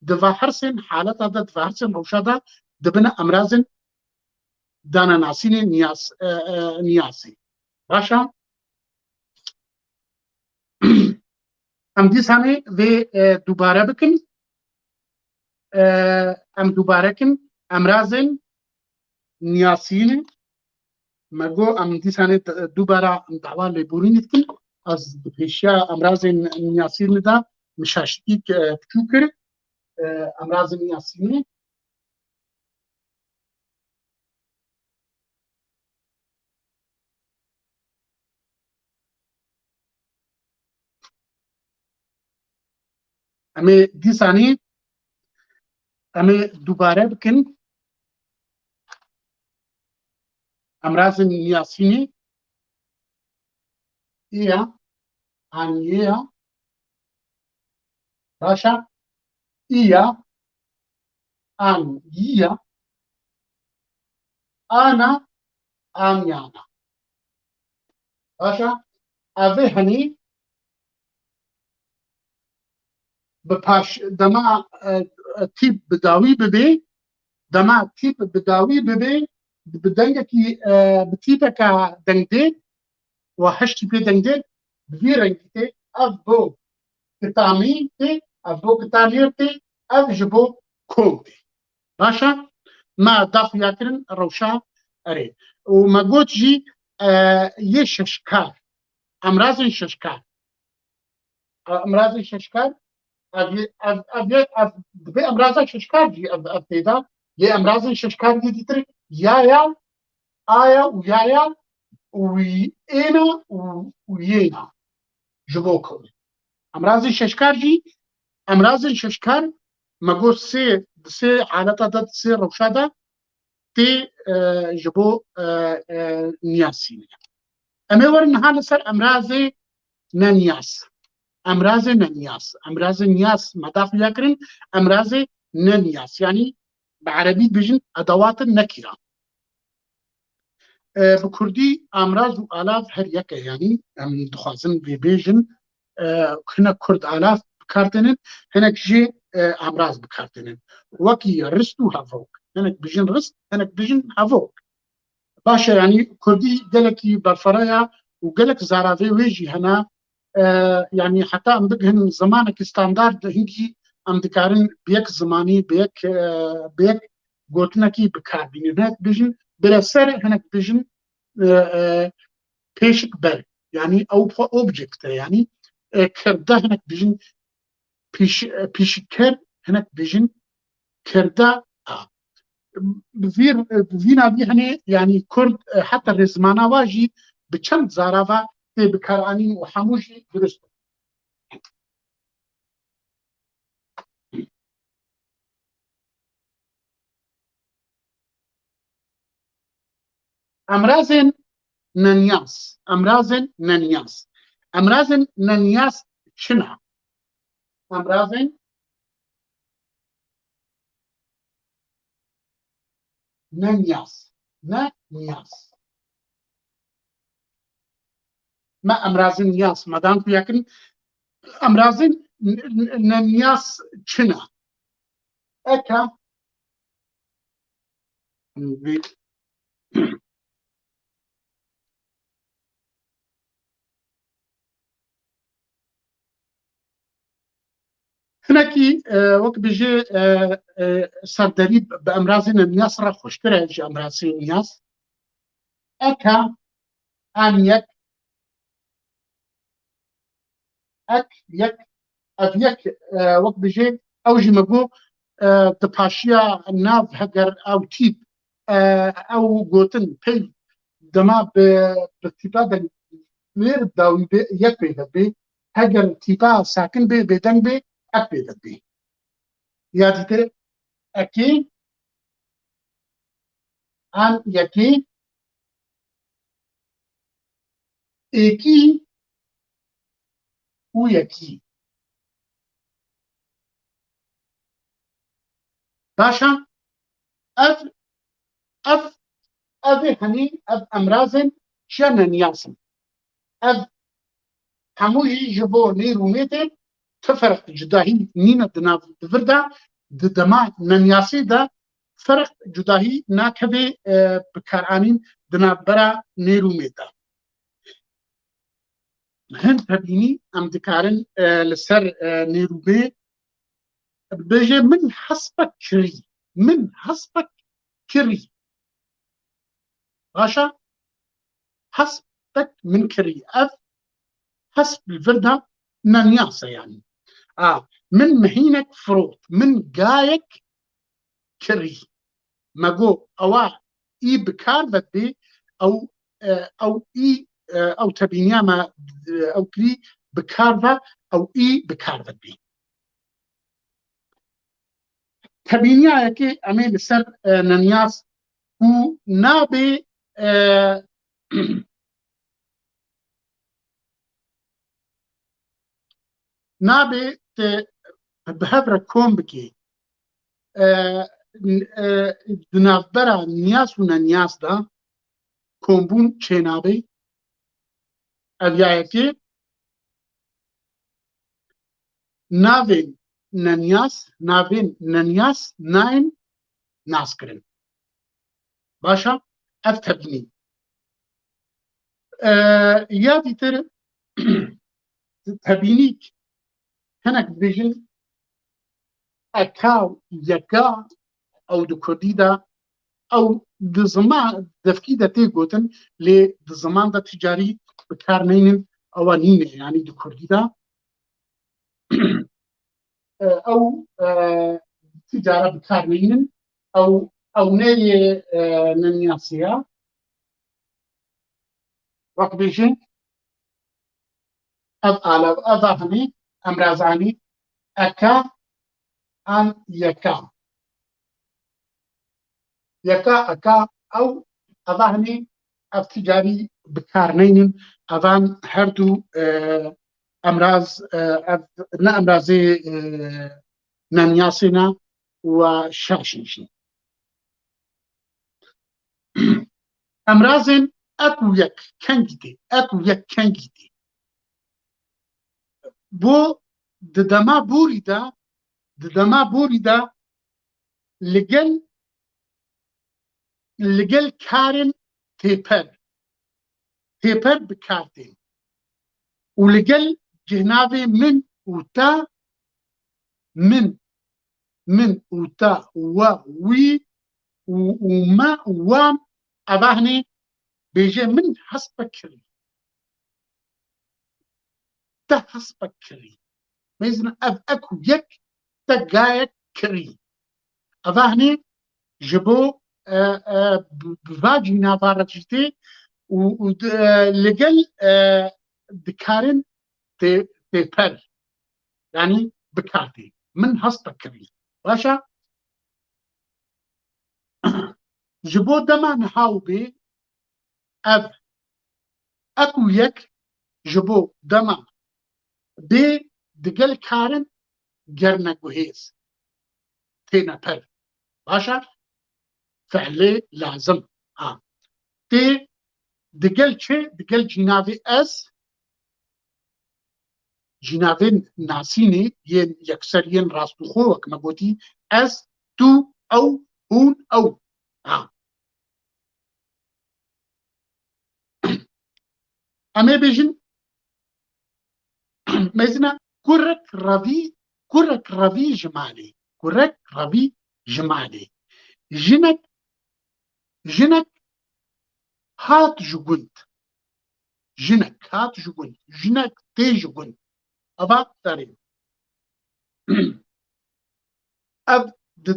di vahirsên haleta de di vahirsên rewşa de dibine emrazên danenasînê niyasî. Başa? Em dîsanê vê dubare bikin. Em dubarekin emrazên niyasînê me got em dîsanê dubara dawa lêborînê dikin. Ez bi pêşiya emrazên niyasînê de mişaştikî biçû kir. Emrazên niyasînê ئەمێ دیسانی ئەمێ دووبارە بکەن ئەمرازن نیاسینی ئیە ئانیەیە باشە ئیە ئانیە ئانە ئانیانە باشە ئەڤێ هەنی بپاش دەما تیپ بداوی ببێ دەما تیپ بداوی ببێ بدەنگێکی بتیپەکە دەنگدێ و هەشتی پێ دەنگدێ بڤی ڕەنگی تێ ئەڤ بۆ کتامی تێ ئەڤ بۆ کتامێر تێ ئەڤ ji بۆ کۆم تێ باشە ما داخویاکردن ڕەوشا ئەرێ و مەگوت jî yê şeşkar emrazên şeşkar emrazên şeşkar dibe emraza şeşkar jî ev têda yê emrazên şeşkar yê dîtir yaya aya û yaya êna û yêna ji bo kewê emrazên şeşkar jî emrazên şeşkar مەگوت سێ حالەتا دا سێ ڕەوشا دا تێ ji bo نیاسینê ئەمێ وەرن ها لەسەر ئەمرازê نەنیاس ئەمرازê نەنیاس ئەمرازê نیاس مەدا xuyakirin ئەمرازê نەنیاس یعنی bi erebî dibêjin edewatên nekîran bi kurdî amraz û alav her yek e yanî em dixwazin vêbêjin hinek kurd alav bikardînin hinek jî amraz bikardînin wekî rist û hevok hinek bijin rist hinek bijin hevok başa yanî kurdî gelekî berfiraya û gelek zaravê wê jî hene yanî heta em bigihin zimanekî standard hingî em dikarin bi yek zimanî bi yek gotinekî bikarbînin hinek bijin bileser hinek bijin pêşik ber yanî ew object e yanî kirda hinek bijin pêşîker hinek bijin kirda vî navî henê yanî kurd heta rêzmana wa jî bi çend zarava tê bikaranîn û hemû jî durist emrazên نەنیاس ئەمرازên نەنیاس ئەمرازên نەنیاس çi ne ئەمرازên نەنیاس نەنیاس me emrazên niyas medan xuyakirin emrazên نەنیاس çi ne eka hinekî wek bijê serderî bi emrazên niyas re xweştir e ji emrazên niyas eka an yek ek yek ev yek wek bijê ew jî me got di paşiya nav heger ew tîp ew gotin peyv dema bi tîpa de wêr dawî bê yek pêda bê heger tîpa sakin bê bêdeng bê ek pêda bê ya dîtir ekê an yekê êkî û yekî başa ev ê henî ev emrazên çiya neniyas in ev hemû jî ji bo nêr û mêtê ti ferq cudahî nîne di nav vir de di dema neniyasê de ferq cudahî nakeve bikaranîn di navbera nêr û mêt de hin tebînî em dikarin li ser nêr û mê bêje min hespek kirî başa hespek min kirî ev hesp li vir de neniyas e yanî min mihînek firot min gayek kirî me got ewa î bikar vedbê ew î ew tebîniya me ew kirî bikar ve ew î bikar vedbê تبینیایەکی ئەمێ لەسەر نەنیاس و نابێ نابێ بهەبرە کۆم بکێ دنافبەرە نیاس و نەنیاسدا کۆمبوون چێنابێ ئەڤایەکێ ناوێن نەنیاس ناین ناسکردن باشە ئەف تەبینی یادی تر تەبینیک هەنێک دبێژن ئەکاو یەکا ئەو di Kurdî de ew di ziman devkî de tê gotin lê di ziman de ticarî bi kar neynin ewa nîne yanî di Kurdî de ew ticara bi kar neynin ew neyê neniasiya wek bêjin ev ava hemî emrazanî eka an yeka eka ew ava hemî ev ticarî bi kar neynin evan her du emraz ne emrazê neniasê ne û şaşîn jî emrazên ek û yek kengî tê بۆ di dema borî de li gel karên têper bi kar tên û li gel cihnavê min û te we wî û me û wan eva hinê bêje min hespe kirî te hespe kirî mêzin ev ek û yek te gayek kirî eva hinê ji bo biva cînava re jî tê û li gel dikarin têper yanî bi kar tê min hespe kirî başa ji bo dema nihaw bê ev ek û yek ji bo dema bê di gel karin gerneguhêz têne per başa fehlê lazim tê di gel çi di gel cînavê ez cînavên nasînê yên yekser yên rastûxo wek me gotî ez tu ew hûn ew em ê bêjin mêzina kurek revî ji malê jinek hat ji gund jinek tê ji gund eva derê ev di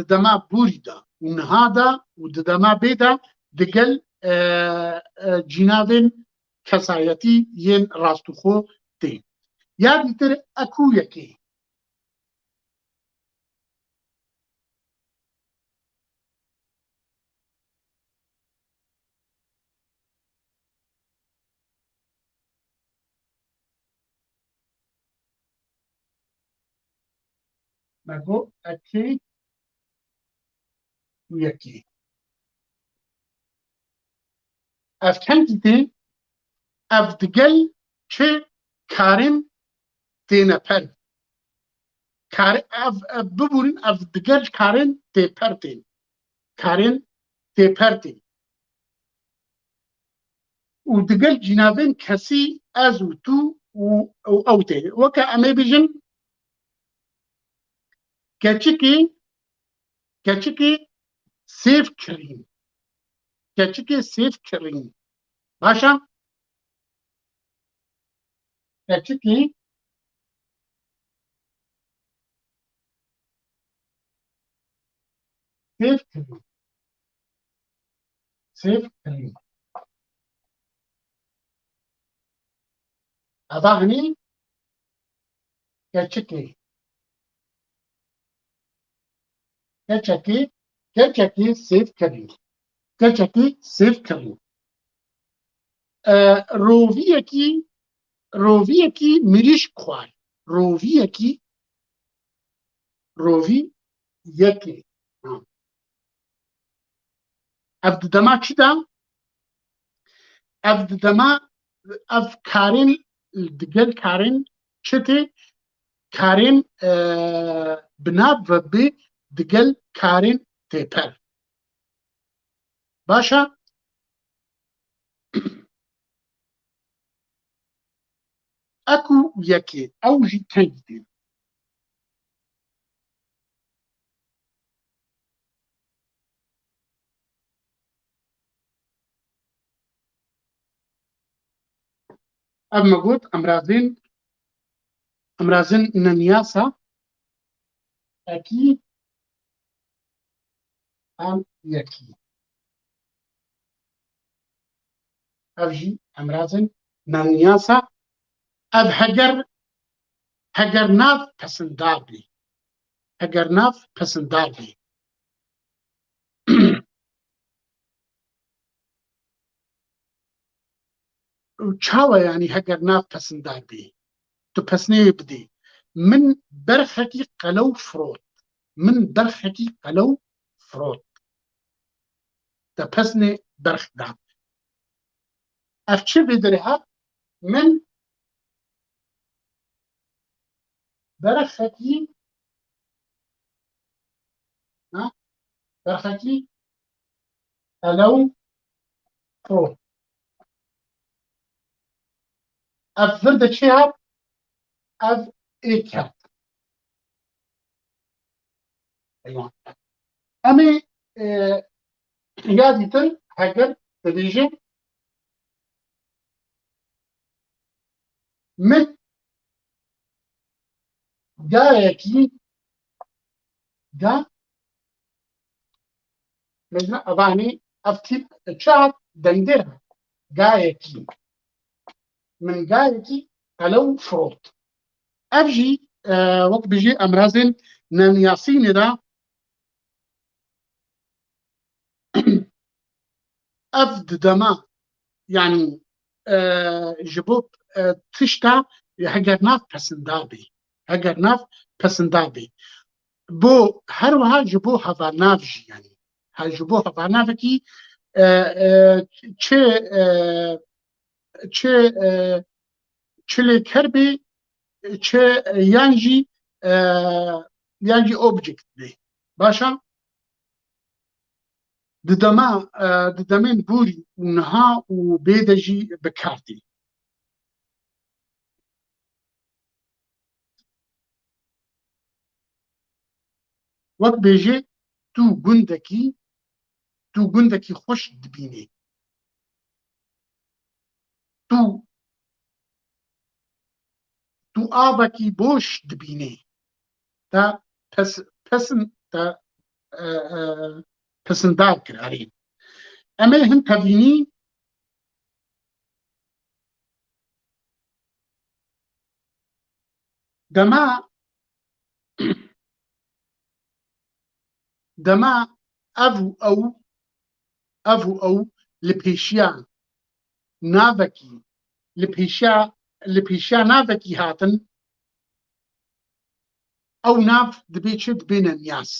dema borî de û niha de û di dema bê de di gel cînavên kesayetî yên rastûxo tê yadî tir ekûyekê me got ekê û yekê ev kengî tê ev di gel çi karên têne per ev bibûrin ev di gel karên têper tê û di gel cînavên kesî ez û tu û ew tê weke em ê bêjin keçikê sêv kirîn başa keçikê sêv kirîn eva hinî keçikê کەچێکی سێف کردین کەچێکی سێف کردین ڕۆڤیەکی مریشک خوارد ڕۆڤی یەکێ ئەف ددەما چدا ئەف ددەما ئەف کارێن دگەل کارێن چتێ کارên binav ve bê digel karên têper başa eku yekê ew jî teng dîn ev me got emrazên neniyasa ekî an yekî ev jî emrazên neniyasa ev heger nav pesendar bê çawa yanî heger nav pesendar bê tu pesneyê bidî min berxekî qelew firot te pesnê berx da ev çi vê derê hat min berxekî qelew firot ev vir de çi hat ev êk hat em ê ya dîtin heger dibêje min gayekî ga mecna evanî ev tîp çi hat dengdêr hat gayekî min gayekî qelew firot ev jî wek bijî emrazên neniyasînê de ev didema yanî ji bo tişta hegernav pesendar bê bo her wiha ji bo hevanav jî yanî ji bo hevanavekî çi lêker bê çi yan jî object bê başa didemên bûrî û niha û bê de jî bikar tî wek bêje tu gundekî xweş dibînî tu avekî boş dibînî te pesendar kir erê em ê hin tevînî dema ev û ew li pêşiya navekî hatin ew nav dibê çi dibêne niyaz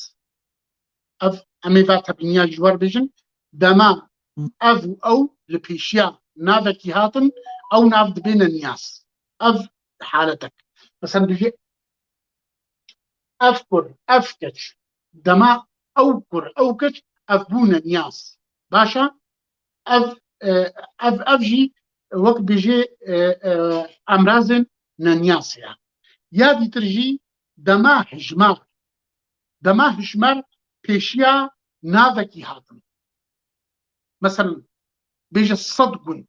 ev em ê vetebîniya ji we re bêjin dema ev û ew li pêşiya navekî hatin ew nav dibêne niyaz ev haletek mesela bijî ev kur ev keç dema ew kur ew keç ev bûne niyaz başa ev jî wek bijî emrazên neniyas ya ya dîtir jî dema hijmer pêşiya navekî hatin mesela bêje sed gund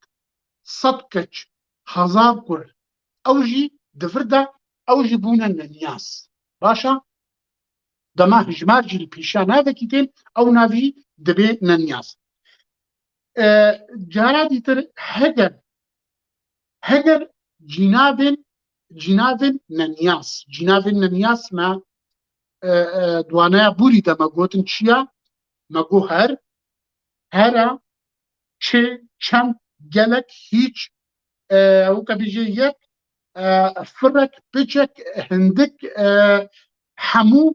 sed keç hezar kur ew jî di vir de ew jî bûne neniyas başa dema hijmer jî li pêşiya navekî tên ew nav jî dibê neniyas cara dîtir heger cînavên neniyas me دوانەیە بوری دەمە گوتن چییە مەگو هەرە چێ چەند gelek هیچ وەکە بێژێ یەک فرek بچek hindik hemû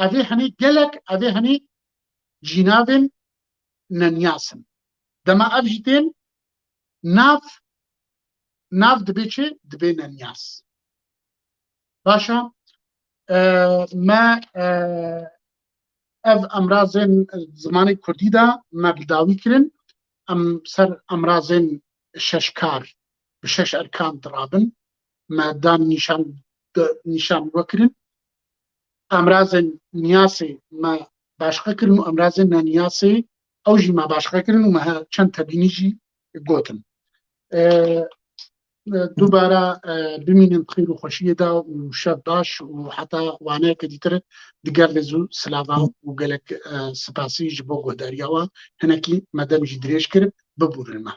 evê henî gelek evê henî cînavên nenyas in dema ev jî tên nav dibe çê dibe nenyas başa me ev emrazên zimanê Kurdî de me bidawî kirin em ser emrazên şeşkar bi şeş erkan dirabin me dan nîşan wekirin emrazên niyasê me başqa kirin û emrazên neniyasê ew jî me başqa kirin û me çend tebînî jî gotin دووبارە بمینن خیر و خۆشیەدا و شەv baş û heta waneyeke dîtir diger lê zû silava û gelek spasî ji bo guhdariya we hinekî me dem jî dirêj kir bibûrin me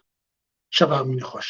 şeva mînê xweş